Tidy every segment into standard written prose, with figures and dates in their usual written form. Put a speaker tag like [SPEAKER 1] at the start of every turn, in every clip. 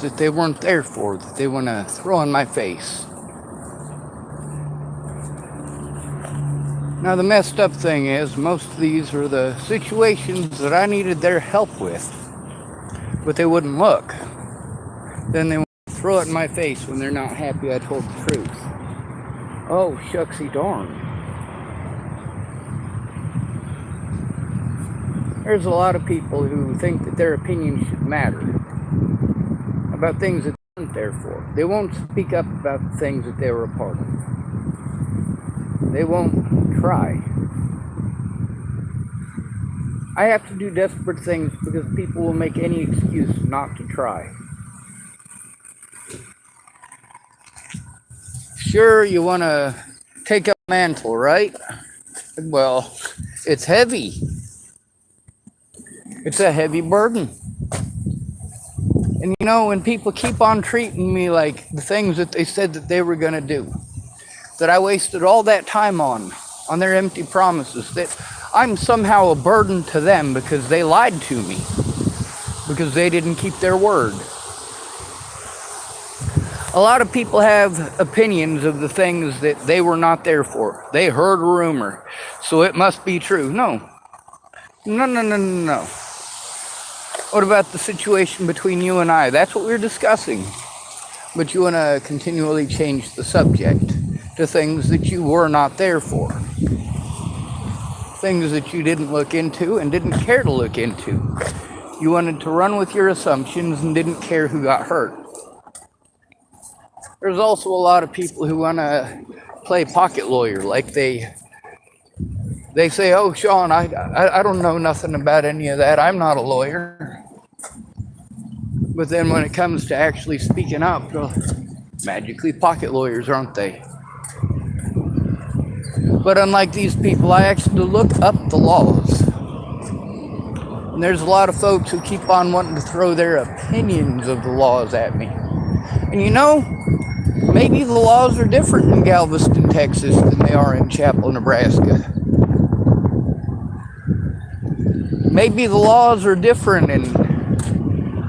[SPEAKER 1] that they weren't there for, that they want to throw in my face. Now, the messed up thing is, most of these are the situations that I needed their help with, but they wouldn't look. Then they want to throw it in my face when they're not happy I told the truth. Oh, shucksy darn. There's a lot of people who think that their opinion should matter about things that they weren't there for. They won't speak up about the things that they were a part of. They won't try. I have to do desperate things because people will make any excuse not to try. Sure, you want to take up a mantle, right? Well, it's heavy. It's a heavy burden. And you know, when people keep on treating me like the things that they said that they were going to do, that I wasted all that time on their empty promises, that I'm somehow a burden to them because they lied to me, because they didn't keep their word. A lot of people have opinions of the things that they were not there for. They heard a rumor, so it must be true. No. No. What about the situation between you and I? That's what we're discussing. But you want to continually change the subject to things that you were not there for. Things that you didn't look into and didn't care to look into. You wanted to run with your assumptions and didn't care who got hurt. There's also a lot of people who want to play pocket lawyer, like they say, oh, Sean, I don't know nothing about any of that. I'm not a lawyer. But then when it comes to actually speaking up, well, magically pocket lawyers, aren't they? But unlike these people, I actually look up the laws. And there's a lot of folks who keep on wanting to throw their opinions of the laws at me. And you know, maybe the laws are different in Galveston, Texas than they are in Chapel, Nebraska. Maybe the laws are different in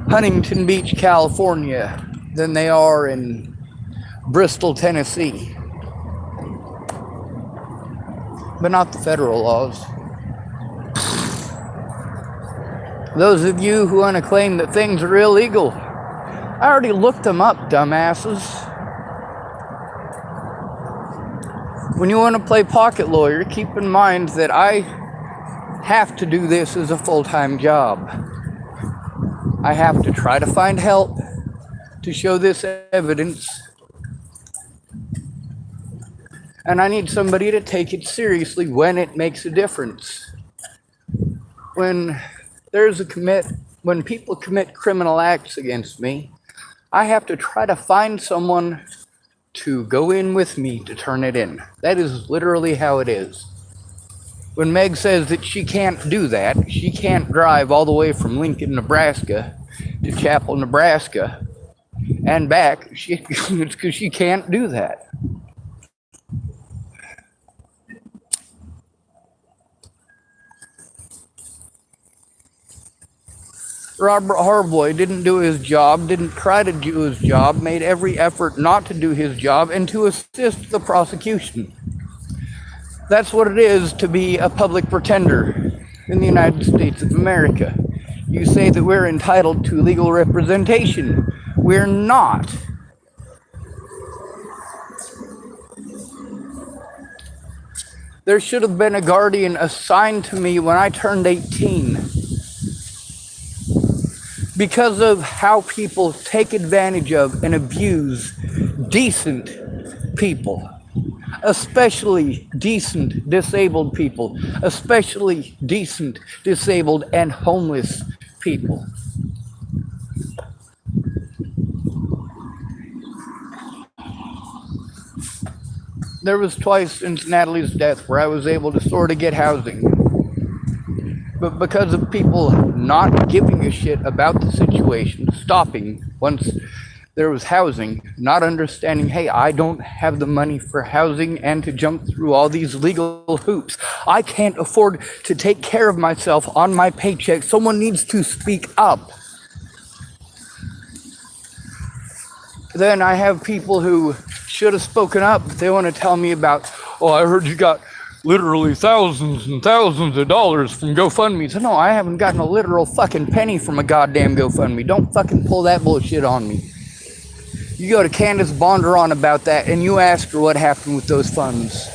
[SPEAKER 1] Huntington Beach, California than they are in Bristol, Tennessee. But not the federal laws. Those of you who want to claim that things are illegal, I already looked them up, dumbasses. When you want to play pocket lawyer, keep in mind that I have to do this as a full-time job. I have to try to find help to show this evidence. And I need somebody to take it seriously when it makes a difference. When people commit criminal acts against me, I have to try to find someone to go in with me to turn it in. That is literally how it is. When Meg says that she can't do that, she can't drive all the way from Lincoln, Nebraska to Chapel, Nebraska and back, it's because she can't do that. Robert Harboy didn't do his job, didn't try to do his job, made every effort not to do his job and to assist the prosecution. That's what it is to be a public pretender in the United States of America. You say that we're entitled to legal representation. We're not. There should have been a guardian assigned to me when I turned 18. Because of how people take advantage of and abuse decent people, especially decent disabled people, especially decent disabled and homeless people. There was twice since Natalie's death where I was able to sort of get housing. But because of people not giving a shit about the situation, stopping once there was housing, not understanding, hey, I don't have the money for housing and to jump through all these legal hoops. I can't afford to take care of myself on my paycheck. Someone needs to speak up. Then I have people who should have spoken up. They want to tell me about, oh, I heard you got literally thousands and thousands of dollars from GoFundMe. So no, I haven't gotten a literal fucking penny from a goddamn GoFundMe. Don't fucking pull that bullshit on me. You go to Candace Bondurant about that and you ask her what happened with those funds.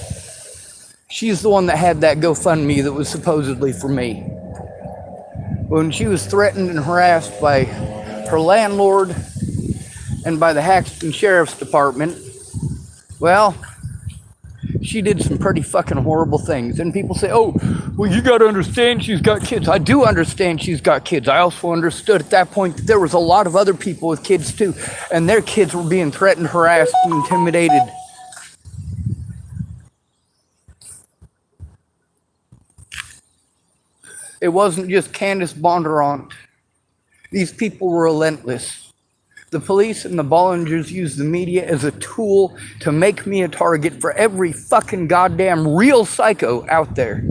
[SPEAKER 1] She's the one that had that GoFundMe that was supposedly for me. When she was threatened and harassed by her landlord and by the Haxton Sheriff's Department, well, she did some pretty fucking horrible things. And people say, oh, well, you gotta understand she's got kids. I do understand she's got kids. I also understood at that point that there was a lot of other people with kids too, and their kids were being threatened, harassed, and intimidated. It wasn't just Candace Bondurant. These people were relentless. The police and the Bollingers used the media as a tool to make me a target for every fucking goddamn real psycho out there.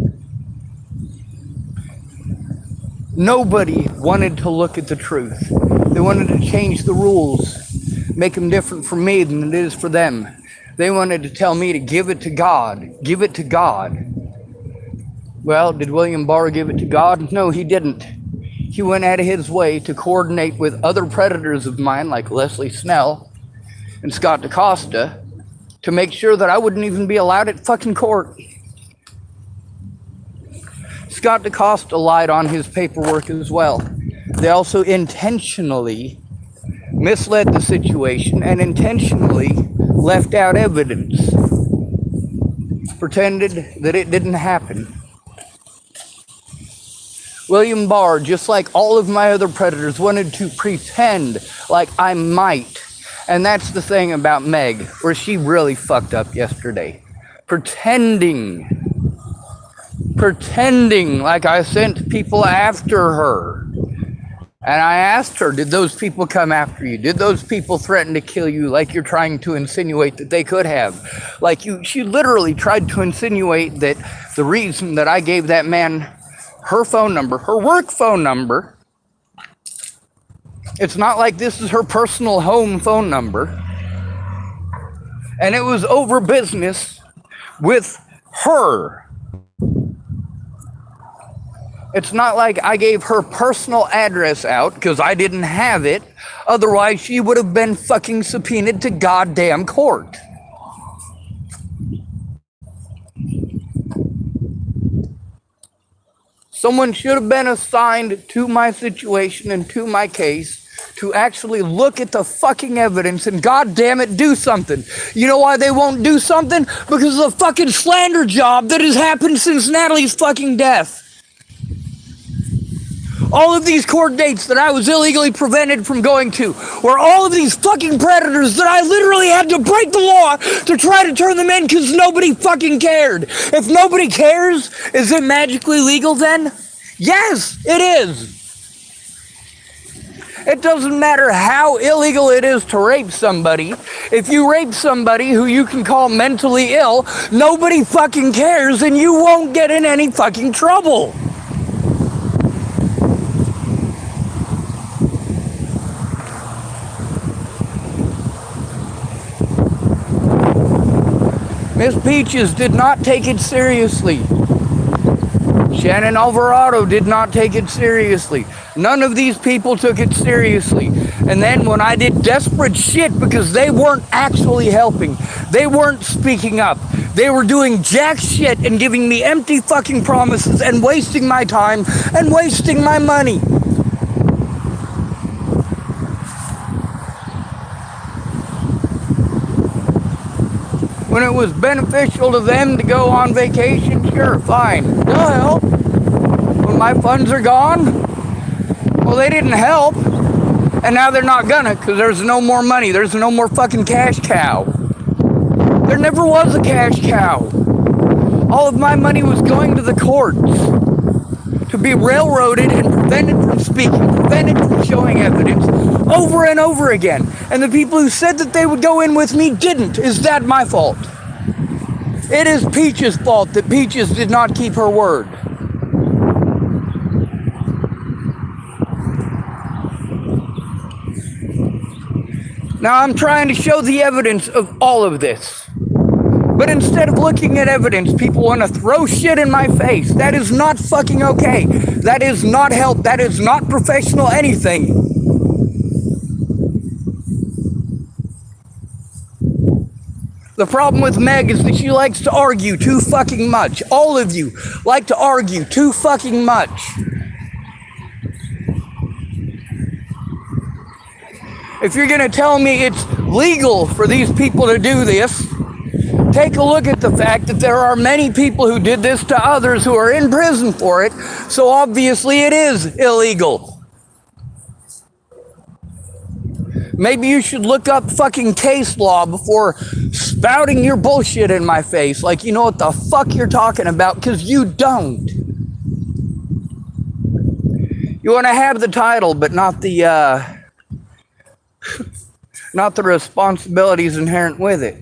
[SPEAKER 1] Nobody wanted to look at the truth. They wanted to change the rules, make them different for me than it is for them. They wanted to tell me to give it to God. Give it to God. Well, did William Barr give it to God? No, he didn't. He went out of his way to coordinate with other predators of mine like Leslie Snell and Scott DaCosta to make sure that I wouldn't even be allowed at fucking court. Scott DaCosta lied on his paperwork as well. They also intentionally misled the situation and intentionally left out evidence, pretended that it didn't happen. William Barr, just like all of my other predators, wanted to pretend like I might. And that's the thing about Meg, where she really fucked up yesterday. Pretending like I sent people after her. And I asked her, did those people come after you? Did those people threaten to kill you like you're trying to insinuate that they could have? She literally tried to insinuate that the reason that I gave that man her phone number, her work phone number. It's not like this is her personal home phone number. And it was over business with her. It's not like I gave her personal address out because I didn't have it. Otherwise, she would have been fucking subpoenaed to goddamn court. Someone should have been assigned to my situation and to my case to actually look at the fucking evidence and goddamn it do something. You know why they won't do something? Because of the fucking slander job that has happened since Natalie's fucking death. All of these court dates that I was illegally prevented from going to were all of these fucking predators that I literally had to break the law to try to turn them in because nobody fucking cared. If nobody cares, is it magically legal then? Yes, it is. It doesn't matter how illegal it is to rape somebody. If you rape somebody who you can call mentally ill, nobody fucking cares and you won't get in any fucking trouble. Miss Peaches did not take it seriously. Shannon Alvarado did not take it seriously. None of these people took it seriously. And then when I did desperate shit because they weren't actually helping, they weren't speaking up, they were doing jack shit and giving me empty fucking promises and wasting my time and wasting my money. When it was beneficial to them to go on vacation, sure, fine, they'll help. When my funds are gone, well, they didn't help. And now they're not gonna, because there's no more money. There's no more fucking cash cow. There never was a cash cow. All of my money was going to the courts to be railroaded and prevented from speaking, prevented from showing evidence over and over again. And the people who said that they would go in with me didn't. Is that my fault? It is Peach's fault that Peaches did not keep her word. Now I'm trying to show the evidence of all of this. But instead of looking at evidence, people want to throw shit in my face. That is not fucking okay. That is not help. That is not professional anything. The problem with Meg is that she likes to argue too fucking much. All of you like to argue too fucking much. If you're gonna tell me it's legal for these people to do this, take a look at the fact that there are many people who did this to others who are in prison for it, so obviously it is illegal. Maybe you should look up fucking case law before spouting your bullshit in my face like you know what the fuck you're talking about, because you don't. You want to have the title, but not the not the responsibilities inherent with it.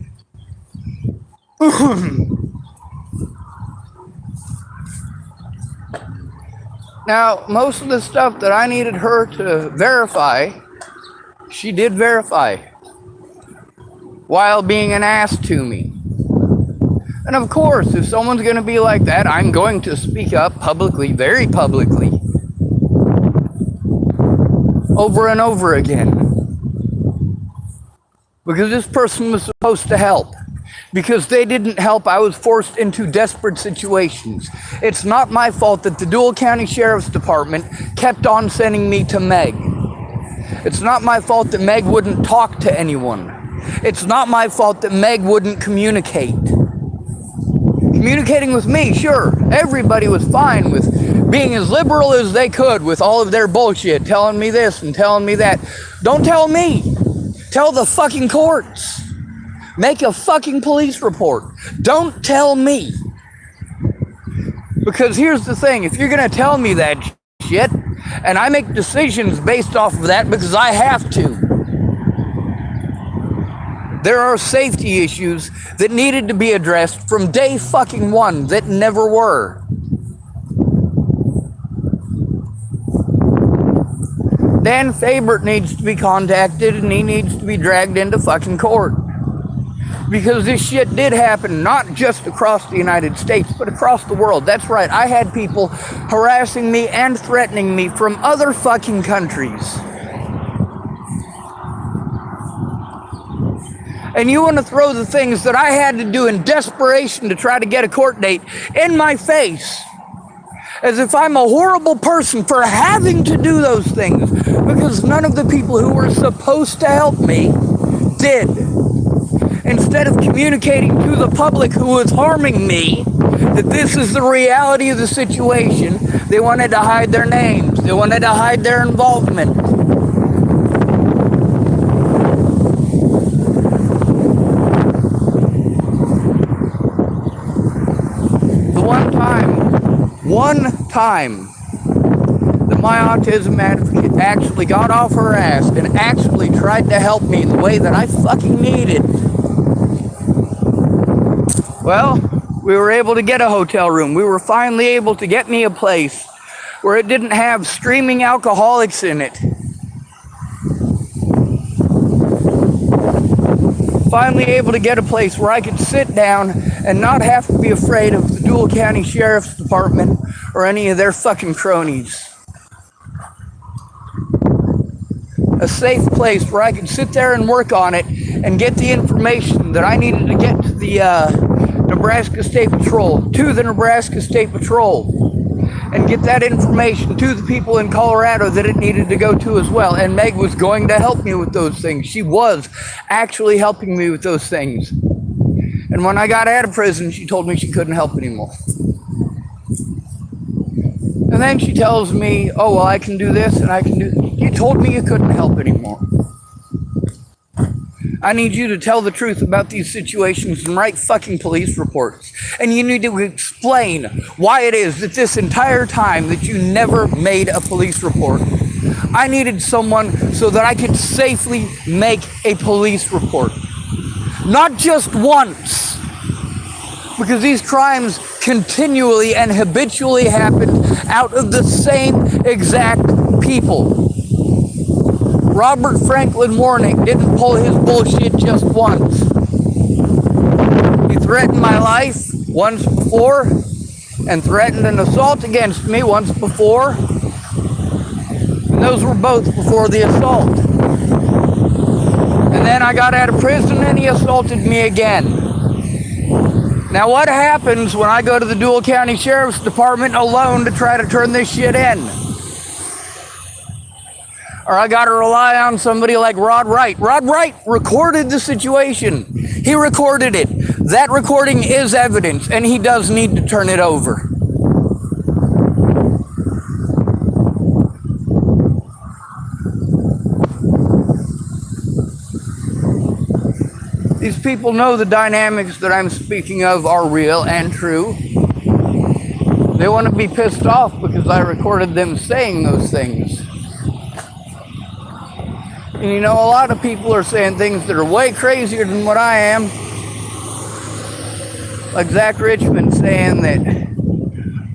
[SPEAKER 1] Now, most of the stuff that I needed her to verify, she did verify while being an ass to me. And of course, if someone's going to be like that, I'm going to speak up publicly, very publicly, over and over again. Because this person was supposed to help. Because they didn't help, I was forced into desperate situations. It's not my fault that the Dual County Sheriff's Department kept on sending me to Meg. It's not my fault that Meg wouldn't talk to anyone. It's not my fault that Meg wouldn't communicate. Communicating with me, sure, everybody was fine with being as liberal as they could with all of their bullshit, telling me this and telling me that. Don't tell me. Tell the fucking courts. Make a fucking police report. Don't tell me. Because here's the thing, if you're gonna tell me that shit, and I make decisions based off of that because I have to, there are safety issues that needed to be addressed from day fucking one that never were. Dan Fabert needs to be contacted and he needs to be dragged into fucking court. Because this shit did happen not just across the United States, but across the world. That's right, I had people harassing me and threatening me from other fucking countries. And you want to throw the things that I had to do in desperation to try to get a court date in my face. As if I'm a horrible person for having to do those things. Because none of the people who were supposed to help me did. Instead of communicating to the public who was harming me that this is the reality of the situation, they wanted to hide their names. They wanted to hide their involvement. One time that my autism advocate actually got off her ass and actually tried to help me in the way that I fucking needed. Well, we were able to get a hotel room. We were finally able to get me a place where it didn't have screaming alcoholics in it. Finally able to get a place where I could sit down and not have to be afraid of the Dual County Sheriff's Department or any of their fucking cronies. A safe place where I could sit there and work on it and get the information that I needed to get to the Nebraska State Patrol, and get that information to the people in Colorado that it needed to go to as well. And Meg was going to help me with those things. She was actually helping me with those things. And when I got out of prison, she told me she couldn't help anymore. And then she tells me, oh, well, I can do this and I can do this. You told me you couldn't help anymore. I need you to tell the truth about these situations and write fucking police reports. And you need to explain why it is that this entire time that you never made a police report. I needed someone so that I could safely make a police report. Not just once. Because these crimes continually and habitually happen out of the same exact people. Robert Franklin Warnick didn't pull his bullshit just once. He threatened my life once before and threatened an assault against me once before. And those were both before the assault. And then I got out of prison and he assaulted me again. Now what happens when I go to the Dual County Sheriff's Department alone to try to turn this shit in? Or I gotta rely on somebody like Rod Wright. Rod Wright recorded the situation. He recorded it. That recording is evidence, and he does need to turn it over. These people know the dynamics that I'm speaking of are real and true. They want to be pissed off because I recorded them saying those things. And you know, a lot of people are saying things that are way crazier than what I am. Like Zach Richmond saying that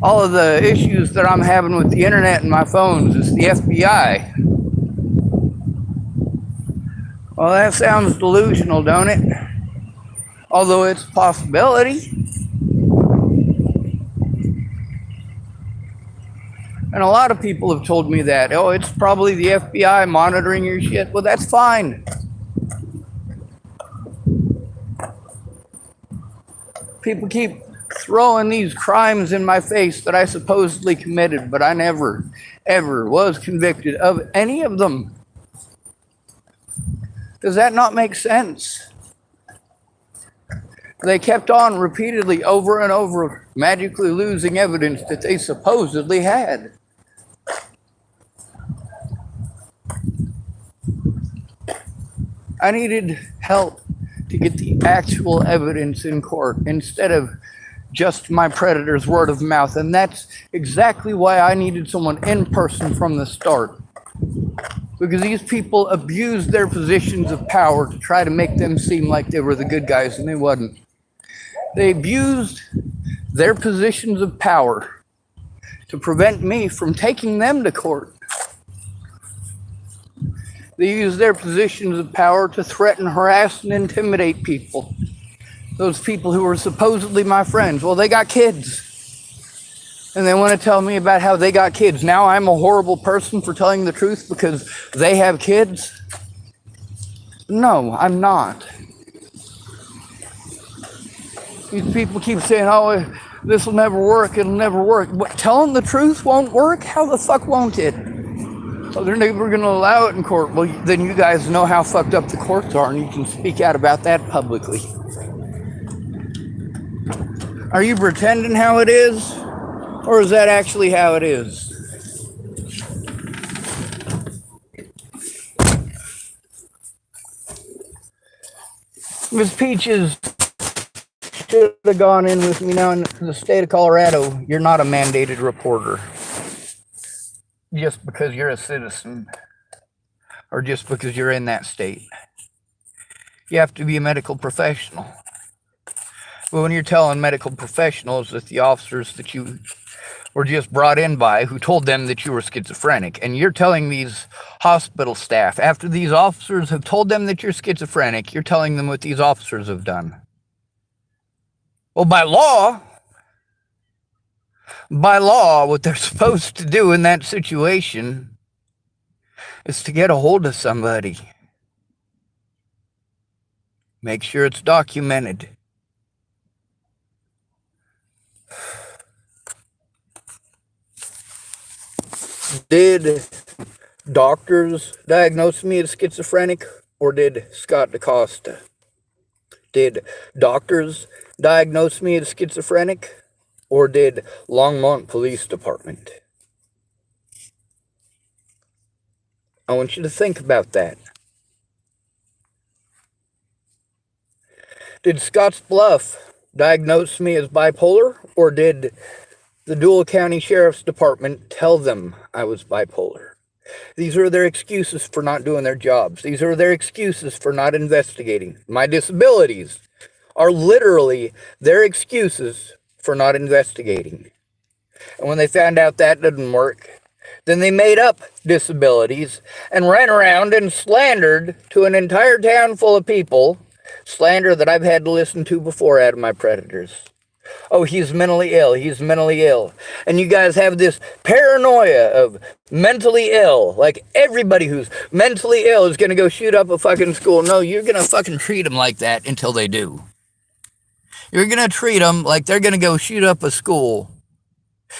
[SPEAKER 1] all of the issues that I'm having with the internet and my phones is the FBI. Well, that sounds delusional, don't it? Although it's a possibility. And a lot of people have told me that. Oh, it's probably the FBI monitoring your shit. Well, that's fine. People keep throwing these crimes in my face that I supposedly committed, but I never, ever was convicted of any of them. Does that not make sense? They kept on repeatedly over and over, magically losing evidence that they supposedly had. I needed help to get the actual evidence in court instead of just my predator's word of mouth. And that's exactly why I needed someone in person from the start. Because these people abused their positions of power to try to make them seem like they were the good guys, and they wasn't. They abused their positions of power to prevent me from taking them to court. They used their positions of power to threaten, harass, and intimidate people. Those people who were supposedly my friends. Well, they got kids. And they want to tell me about how they got kids. Now I'm a horrible person for telling the truth because they have kids? No, I'm not. These people keep saying, oh, this will never work, it'll never work. But telling the truth won't work? How the fuck won't it? So they're never going to allow it in court. Well, then you guys know how fucked up the courts are, and you can speak out about that publicly. Are you pretending how it is? Or is that actually how it is? Miss Peaches should have gone in with me now in the state of Colorado. You're not a mandated reporter. Just because you're a citizen. Or just because you're in that state. You have to be a medical professional. But when you're telling medical professionals that the officers that you were just brought in by, who told them that you were schizophrenic, and you're telling these hospital staff, after these officers have told them that you're schizophrenic, you're telling them what these officers have done. Well, by law, what they're supposed to do in that situation is to get a hold of somebody. Make sure it's documented. Did doctors diagnose me as schizophrenic, or did Scott DaCosta? Did doctors diagnose me as schizophrenic, or did Longmont Police Department? I want you to think about that. Did Scottsbluff diagnose me as bipolar, or did the Dual County Sheriff's Department tell them I was bipolar? These are their excuses for not doing their jobs. These are their excuses for not investigating. My disabilities are literally their excuses for not investigating. And when they found out that didn't work, Then they made up disabilities and ran around and slandered to an entire town full of people, slander that I've had to listen to before out of my predators. Oh, he's mentally ill. He's mentally ill. And you guys have this paranoia of mentally ill. Like everybody who's mentally ill is going to go shoot up a fucking school. No, you're going to fucking treat them like that until they do. You're going to treat them like they're going to go shoot up a school.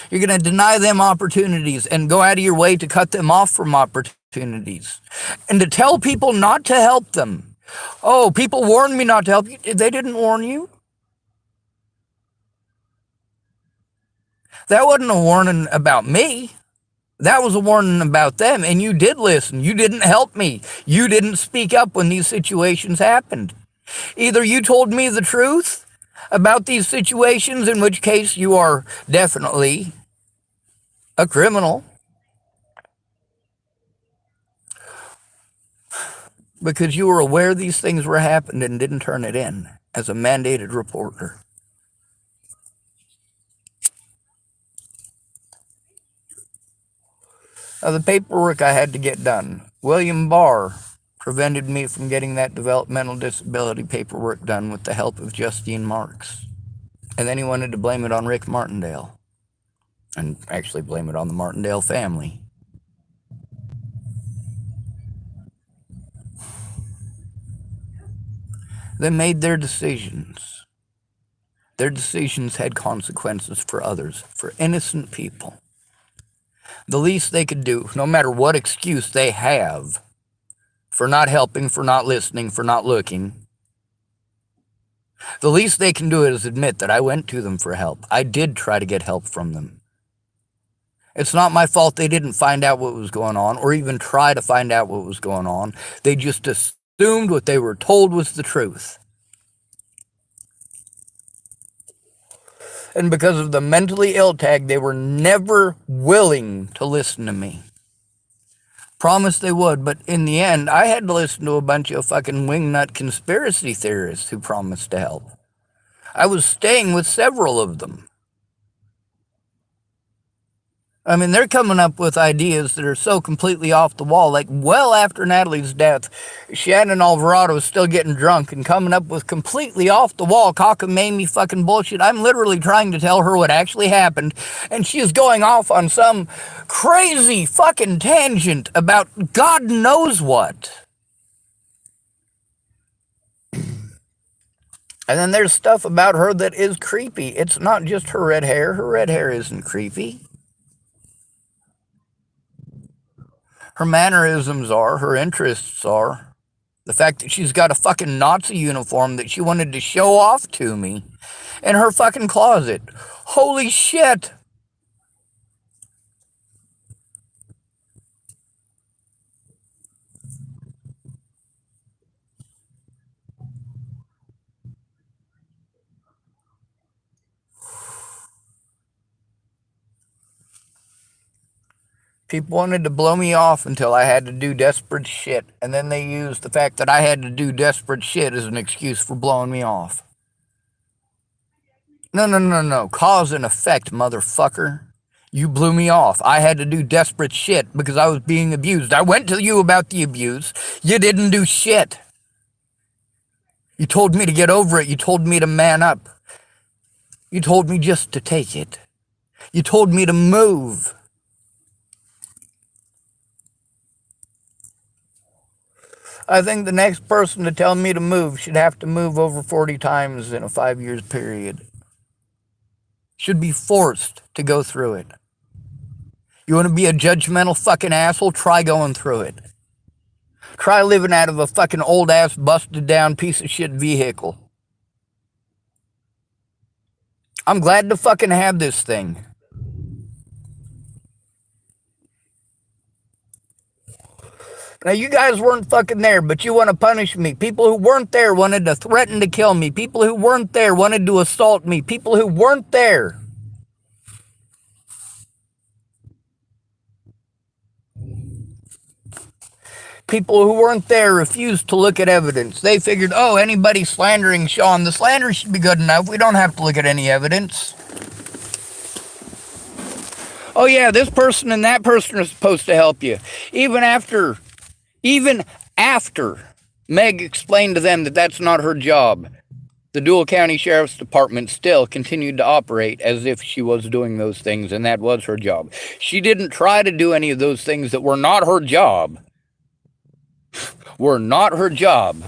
[SPEAKER 1] You're going to deny them opportunities and go out of your way to cut them off from opportunities. And to tell people not to help them. Oh, people warned me not to help you. They didn't warn you. That wasn't a warning about me. That was a warning about them, and you did listen. You didn't help me. You didn't speak up when these situations happened. Either you told me the truth about these situations, in which case you are definitely a criminal, because you were aware these things were happening and didn't turn it in as a mandated reporter. The paperwork I had to get done. William Barr prevented me from getting that developmental disability paperwork done with the help of Justine Marks. And then he wanted to blame it on Rick Martindale. And actually blame it on the Martindale family. They made their decisions. Their decisions had consequences for others, for innocent people. The least they could do, no matter what excuse they have for not helping, for not listening, for not looking, the least they can do is admit that I went to them for help. I did try to get help from them. It's not my fault they didn't find out what was going on or even try to find out what was going on. They just assumed what they were told was the truth. And because of the mentally ill tag, they were never willing to listen to me. Promised they would, but in the end, I had to listen to a bunch of fucking wingnut conspiracy theorists who promised to help. I was staying with several of them. I mean, they're coming up with ideas that are so completely off the wall. Like, well after Natalie's death, Shannon Alvarado is still getting drunk and coming up with completely off the wall, cockamamie fucking bullshit. I'm literally trying to tell her what actually happened, and she is going off on some crazy fucking tangent about God knows what. And then there's stuff about her that is creepy. It's not just her red hair. Her red hair isn't creepy. Her mannerisms are, her interests are. The fact that she's got a fucking Nazi uniform that she wanted to show off to me in her fucking closet. Holy shit. People wanted to blow me off until I had to do desperate shit, and then they used the fact that I had to do desperate shit as an excuse for blowing me off. No. Cause and effect, motherfucker. You blew me off. I had to do desperate shit because I was being abused. I went to you about the abuse. You didn't do shit. You told me to get over it. You told me to man up. You told me just to take it. You told me to move. I think the next person to tell me to move should have to move over 40 times in a 5 years period. Should be forced to go through it. You want to be a judgmental fucking asshole? Try going through it. Try living out of a fucking old ass busted down piece of shit vehicle. I'm glad to fucking have this thing. Now, you guys weren't fucking there, but you want to punish me. People who weren't there wanted to threaten to kill me. People who weren't there wanted to assault me. People who weren't there. People who weren't there refused to look at evidence. They figured, oh, anybody slandering Sean, the slander should be good enough. We don't have to look at any evidence. Oh yeah, this person and that person are supposed to help you. Even even after Meg explained to them that that's not her job, the Dual County Sheriff's Department still continued to operate as if she was doing those things and that was her job. She didn't try to do any of those things that were not her job. Were not her job.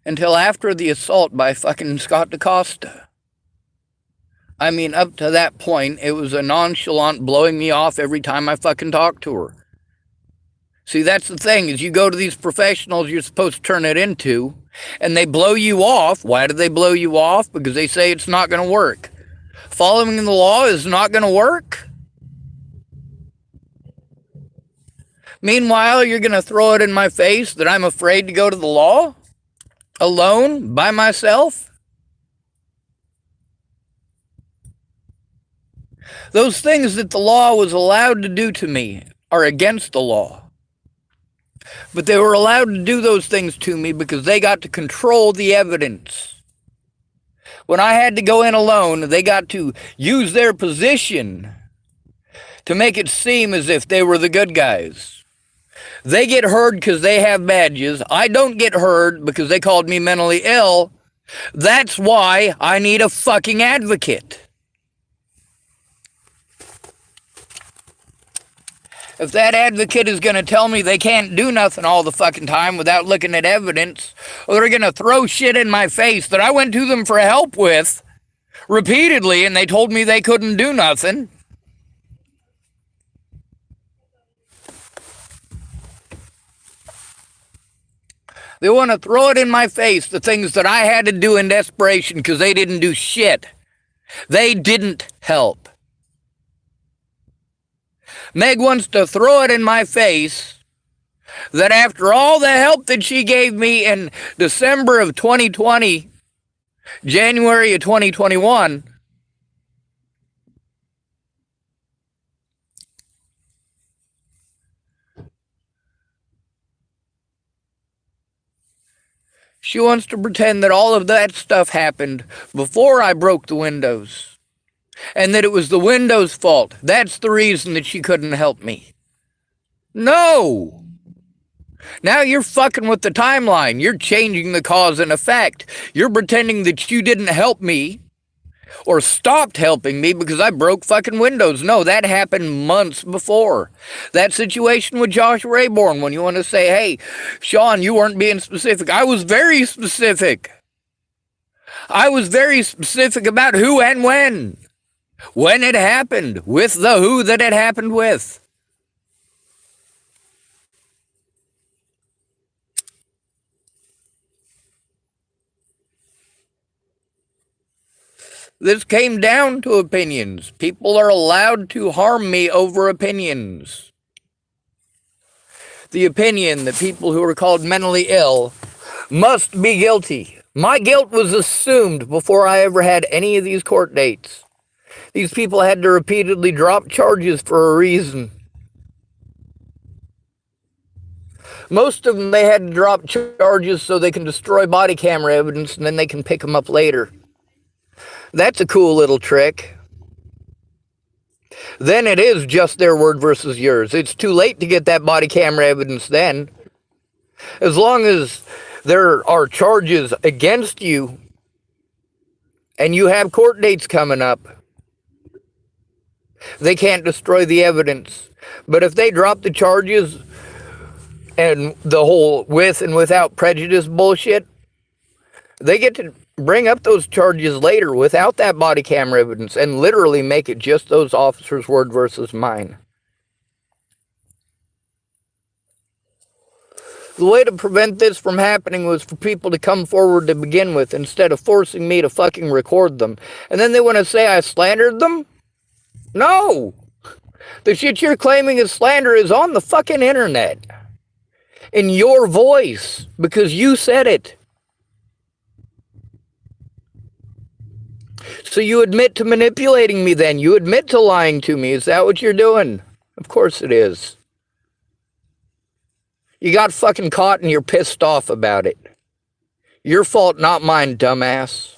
[SPEAKER 1] Until after the assault by fucking Scott DaCosta. I mean, up to that point, it was a nonchalant blowing me off every time I fucking talked to her. See, that's the thing, is you go to these professionals you're supposed to turn it into, and they blow you off. Why do they blow you off? Because they say it's not going to work. Following the law is not going to work. Meanwhile, you're going to throw it in my face that I'm afraid to go to the law? Alone? By myself? Those things that the law was allowed to do to me are against the law. But they were allowed to do those things to me because they got to control the evidence. When I had to go in alone, they got to use their position to make it seem as if they were the good guys. They get heard because they have badges. I don't get heard because they called me mentally ill. That's why I need a fucking advocate. If that advocate is going to tell me they can't do nothing all the fucking time without looking at evidence, or they're going to throw shit in my face that I went to them for help with repeatedly and they told me they couldn't do nothing. They want to throw it in my face, the things that I had to do in desperation because they didn't do shit. They didn't help. Meg wants to throw it in my face that after all the help that she gave me in December of 2020, January of 2021, she wants to pretend that all of that stuff happened before I broke the windows. And that it was the Windows' fault. That's the reason that she couldn't help me. No! Now you're fucking with the timeline. You're changing the cause and effect. You're pretending that you didn't help me or stopped helping me because I broke fucking Windows. No, that happened months before. That situation with Josh Rayborn, when you want to say, hey, Sean, you weren't being specific. I was very specific. I was very specific about who and when. When it happened, with the who that it happened with. This came down to opinions. People are allowed to harm me over opinions. The opinion that people who are called mentally ill must be guilty. My guilt was assumed before I ever had any of these court dates. These people had to repeatedly drop charges for a reason. Most of them, they had to drop charges so they can destroy body camera evidence and then they can pick them up later. That's a cool little trick. Then it is just their word versus yours. It's too late to get that body camera evidence then. As long as there are charges against you and you have court dates coming up, they can't destroy the evidence. But if they drop the charges and the whole with and without prejudice bullshit, they get to bring up those charges later without that body camera evidence and literally make it just those officers' word versus mine. The way to prevent this from happening was for people to come forward to begin with instead of forcing me to fucking record them. And then they want to say I slandered them? No! The shit you're claiming is slander is on the fucking internet. In your voice. Because you said it. So you admit to manipulating me then. You admit to lying to me. Is that what you're doing? Of course it is. You got fucking caught and you're pissed off about it. Your fault, not mine, dumbass.